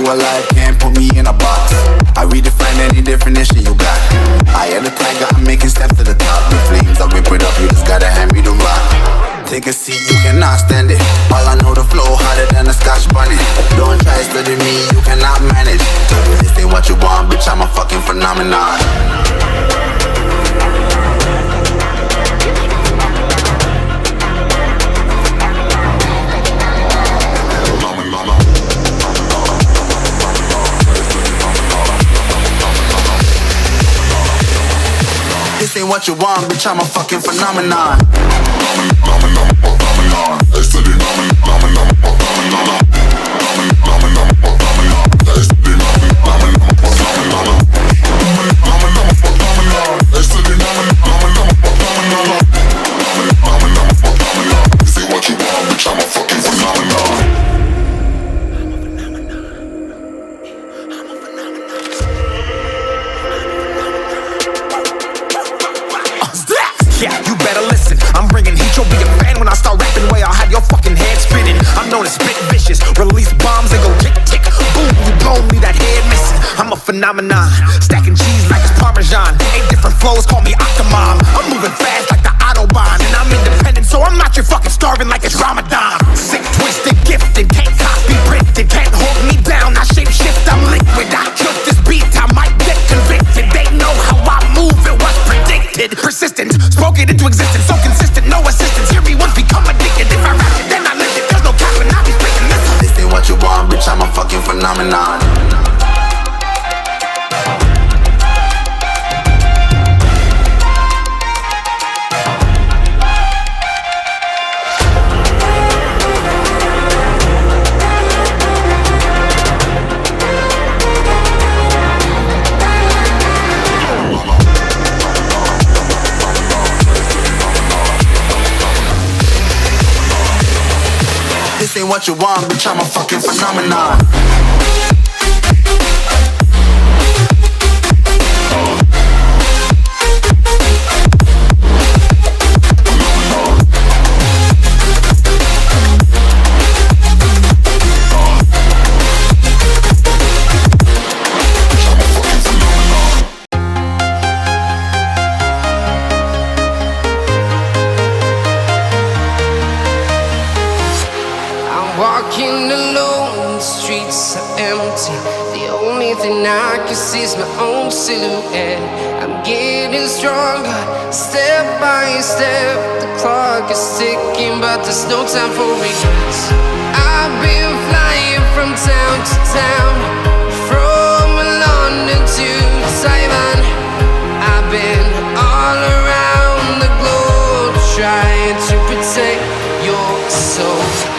alive, can't put me in a box. I redefine any definition you got. I am the tiger, I'm making steps to the top. The flames, I whip it up, you just gotta hand me the rock. Take a seat, you cannot stand it. All I know, the flow harder than a Scotch bunny. Don't try studying me, you cannot manage. This ain't what you want, bitch, I'm a fucking phenomenon. This ain't what you want, bitch, I'm a fucking phenomenon. Yeah, you better listen. I'm bringing heat, you'll be a fan when I start rapping. Way I'll have your fucking head spinning. I'm known as spit vicious, release bombs and go tick tick. Boom, you blow me that head missing. I'm a phenomenon, stacking cheese like it's Parmesan. 8 different flows, call me Octomom. I'm moving fast like the Autobahn, and I'm independent, so I'm not your fucking starving like it's Ramadan. Sick, twisted, gifted, can't copy, printed, can't hold me down. I shape shift, I'm liquid. I killed this beat, I might get convicted. They know how I move, it was predicted. Persistent, spoke it into existence, so consistent, no assistance. Hear me once, become addicted. If I rap it, then I live it. There's no cap and I'll be spitting this. This ain't what you want, bitch, I'm a fucking phenomenon. This ain't what you want, bitch, I'm a fucking phenomenon. Walking alone, the streets are empty. The only thing I can see is my own silhouette. I'm getting stronger, step by step. The clock is ticking, but there's no time for regrets. I've been flying from town to town, from London to Taiwan. I've been all around the globe, trying to protect your soul.